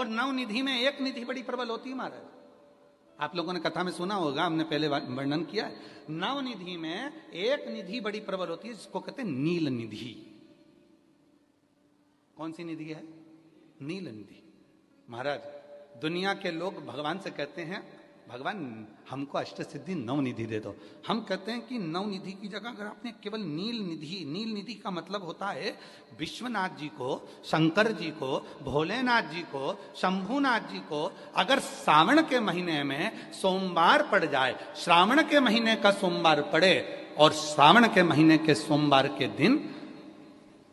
और नवनिधि में एक निधि बड़ी प्रबल होती है महाराज। आप लोगों ने कथा में सुना होगा, हमने पहले वर्णन किया है। नवनिधि में एक निधि बड़ी प्रबल होती है जिसको कहते हैं नील निधि। कौन सी निधि है? नील निधि। महाराज दुनिया के लोग भगवान से कहते हैं भगवान हमको अष्ट सिद्धि नवनिधि दे दो। हम कहते हैं कि नवनिधि की जगह अगर आपने केवल नील निधि का मतलब होता है विश्वनाथ जी को, शंकर जी को, भोलेनाथ जी को, शंभुनाथ जी को अगर सावन के महीने में सोमवार पड़ जाए, श्रावण के महीने का सोमवार पड़े और सावन के महीने के सोमवार के दिन,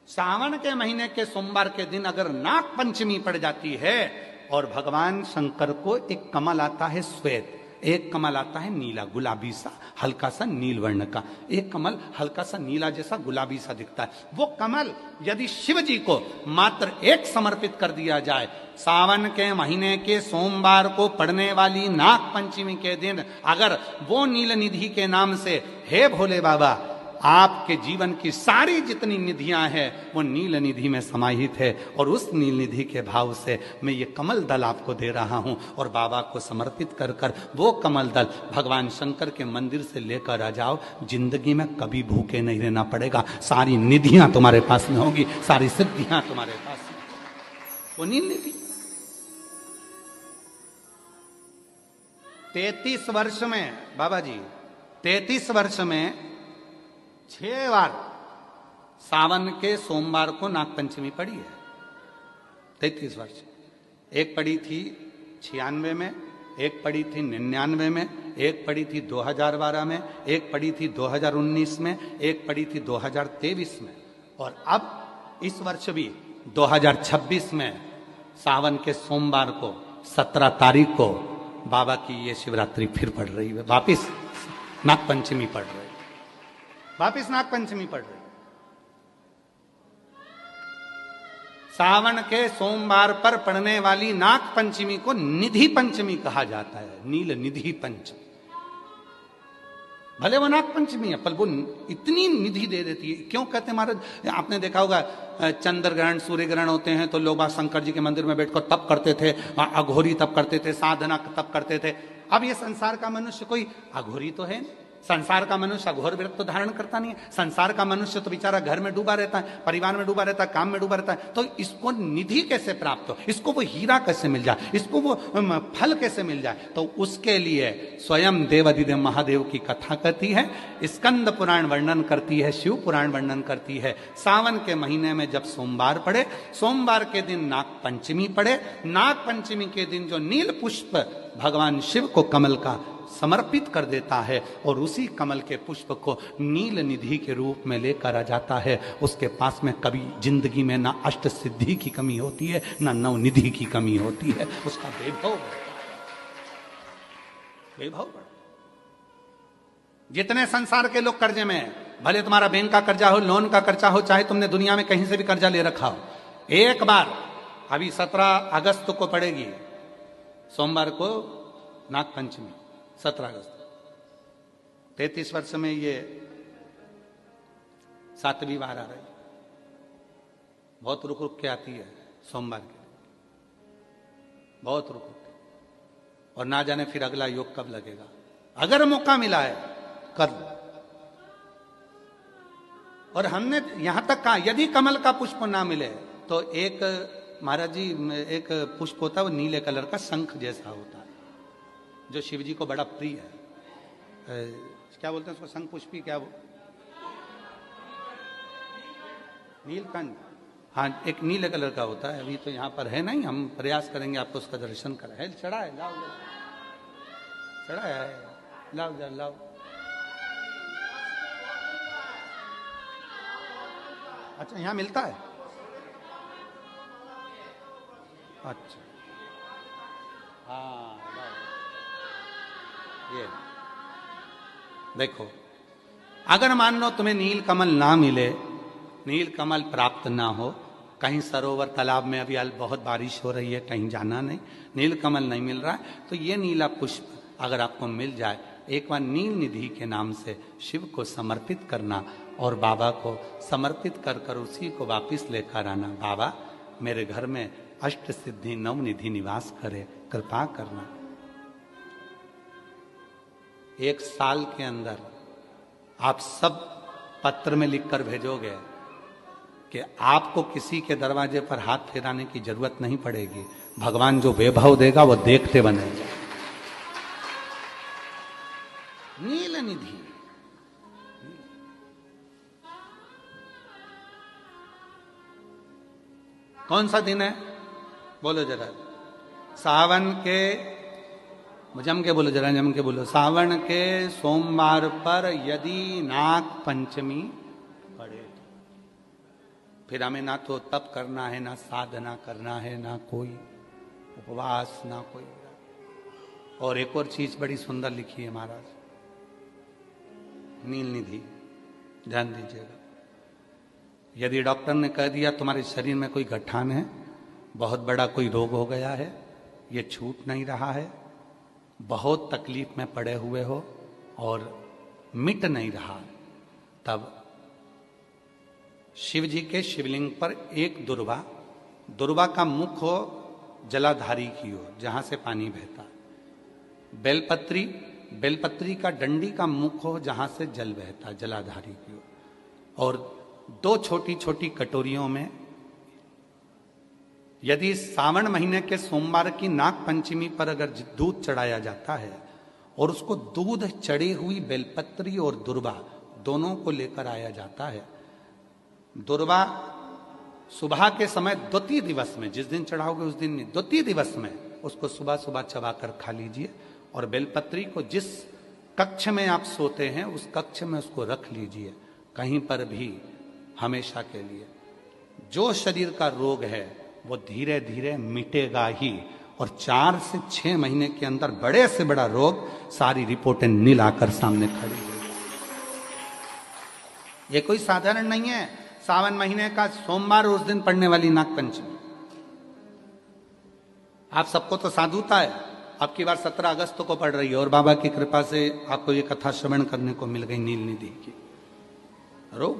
सावन के महीने के सोमवार के दिन अगर नाग पंचमी पड़ जाती है और भगवान शंकर को एक कमल आता है श्वेत, एक कमल आता है नीला, गुलाबी सा, हल्का सा नील वर्ण का, एक कमल हल्का सा नीला जैसा गुलाबी सा दिखता है। वो कमल यदि शिव जी को मात्र एक समर्पित कर दिया जाए, सावन के महीने के सोमवार को पड़ने वाली नाग पंचमी के दिन अगर वो नील निधि के नाम से, हे भोले बाबा आपके जीवन की सारी जितनी निधियां हैं वो नील निधि में समाहित है, और उस नील निधि के भाव से मैं ये कमल दल आपको दे रहा हूं और बाबा को समर्पित कर कर वो कमल दल भगवान शंकर के मंदिर से लेकर आ जाओ, जिंदगी में कभी भूखे नहीं रहना पड़ेगा, सारी निधियां तुम्हारे पास में होगी, सारी सिद्धियां तुम्हारे पास में। वो नील निधि 33 वर्ष में बाबा जी, 33 वर्ष में 6 बार सावन के सोमवार को नागपंचमी पड़ी है। 33 वर्ष। एक पड़ी थी 96 में, एक पड़ी थी 99 में, एक पड़ी थी 2012 में, एक पड़ी थी 2019 में, एक पड़ी थी 2023 में, और अब इस वर्ष भी 2026 में सावन के सोमवार को 17 तारीख को बाबा की ये शिवरात्रि फिर पड़ रही है, वापिस नागपंचमी पड़ रही है, वापिस नागपंचमी पड़ रही। सावन के सोमवार पर पड़ने वाली नाग पंचमी को निधि पंचमी कहा जाता है, नील निधि पंचमी। भले वो नाग पंचमी है पर वो इतनी निधि दे देती है। क्यों कहते हैं महाराज? आपने देखा होगा चंद्र ग्रहण, सूर्य ग्रहण होते हैं तो लोग शंकर जी के मंदिर में बैठकर तप करते थे, अघोरी तप करते थे, साधना तप करते थे। अब ये संसार का मनुष्य कोई अघोरी तो है नहीं, संसार का मनुष्य अघोर व्रत तो धारण करता नहीं है, संसार का मनुष्य तो बेचारा घर में डूबा रहता है, परिवार में डूबा रहता है, काम में डूबा रहता है, तो इसको निधि कैसे प्राप्त हो, इसको वो हीरा कैसे मिल जाए, इसको वो फल कैसे मिल जाए? तो उसके लिए स्वयं देवाधिदेव महादेव की कथा कहती है, स्कंद पुराण वर्णन करती है, शिव पुराण वर्णन करती है। सावन के महीने में जब सोमवार पड़े, सोमवार के दिन नाग पंचमी पड़े, नाग पंचमी के दिन जो नील पुष्प भगवान शिव को कमल का समर्पित कर देता है और उसी कमल के पुष्प को नील निधि के रूप में लेकर आ जाता है, उसके पास में कभी जिंदगी में ना अष्ट सिद्धि की कमी होती है, ना नव निधि की कमी होती है, उसका वैभव वैभव। जितने संसार के लोग कर्जे में हैं, भले तुम्हारा बैंक का कर्जा हो, लोन का कर्जा हो, चाहे तुमने दुनिया में कहीं से भी कर्जा ले रखा हो, एक बार अभी 17 अगस्त को पड़ेगी, सोमवार को नाग पंचमी, 17 अगस्त। 33 वर्ष में ये 7वीं बार आ रही, बहुत रुक रुक के आती है सोमवार के, बहुत रुक रुक के, और ना जाने फिर अगला योग कब लगेगा। अगर मौका मिला है कर लो। और हमने यहां तक कहा यदि कमल का पुष्प ना मिले तो एक महाराज जी, एक पुष्प होता है वो नीले कलर का शंख जैसा होता है जो शिव जी को बड़ा प्रिय है। क्या बोलते हैं उसको? शंख पुष्पी, क्या वो नीलकंठ, हाँ, एक नीले कलर का होता है। अभी तो यहाँ पर है नहीं, हम प्रयास करेंगे आपको उसका दर्शन कराए। चढ़ा है, लाओ चढ़ा है, लाओ जरा लाओ। अच्छा, यहाँ मिलता है? अच्छा, हाँ, ये देखो, अगर मान लो तुम्हें नील कमल ना मिले, नील कमल प्राप्त ना हो, कहीं सरोवर तालाब में अभी बहुत बारिश हो रही है, कहीं जाना नहीं, नील कमल नहीं मिल रहा है, तो ये नीला पुष्प अगर आपको मिल जाए, एक बार नील निधि के नाम से शिव को समर्पित करना और बाबा को समर्पित कर कर उसी को वापिस लेकर आना। बाबा मेरे घर में अष्ट सिद्धि नवनिधि निवास करे, कृपा करना। 1 साल के अंदर आप सब पत्र में लिखकर भेजोगे कि आपको किसी के दरवाजे पर हाथ फेराने की जरूरत नहीं पड़ेगी, भगवान जो वैभव देगा वो देखते बनेगा। नील निधि, कौन सा दिन है बोलो जरा? सावन के, जम के बोलो जरा, जम के बोलो। सावन के सोमवार पर यदि नाग पंचमी पड़े, फिर हमें ना तो तप करना है, ना साधना करना है, ना कोई उपवास, ना कोई। और एक और चीज बड़ी सुंदर लिखी है महाराज, नील निधि, ध्यान दीजिएगा। यदि डॉक्टर ने कह दिया तुम्हारे शरीर में कोई गठान है, बहुत बड़ा कोई रोग हो गया है, ये छूट नहीं रहा है, बहुत तकलीफ में पड़े हुए हो और मिट नहीं रहा, तब शिव जी के शिवलिंग पर एक दुर्वा, दुर्वा का मुख हो जलाधारी की हो जहां से पानी बहता, बेलपत्री, बेलपत्री का डंडी का मुख हो जहां से जल बहता, जलाधारी की हो, और 2 छोटी छोटी कटोरियों में, यदि सावन महीने के सोमवार की नाग पंचमी पर अगर दूध चढ़ाया जाता है और उसको दूध चढ़ी हुई बेलपत्री और दुर्वा दोनों को लेकर आया जाता है, दुर्वा सुबह के समय द्वितीय दिवस में, जिस दिन चढ़ाओगे उस दिन नहीं, द्वितीय दिवस में उसको सुबह सुबह चबाकर खा लीजिए, और बेलपत्री को जिस कक्ष में आप सोते हैं उस कक्ष में उसको रख लीजिए, कहीं पर भी हमेशा के लिए। जो शरीर का रोग है वो धीरे धीरे मिटेगा ही, और 4 से 6 महीने के अंदर बड़े से बड़ा रोग सारी रिपोर्टें नील आकर सामने खड़ी होगी। ये कोई साधारण नहीं है सावन महीने का सोमवार उस दिन पड़ने वाली नाग पंचमी। आप सबको तो साधुता है, आपकी बार 17 अगस्त को पड़ रही है, और बाबा की कृपा से आपको ये कथा श्रवण करने को मिल गई नील निधि की। रोग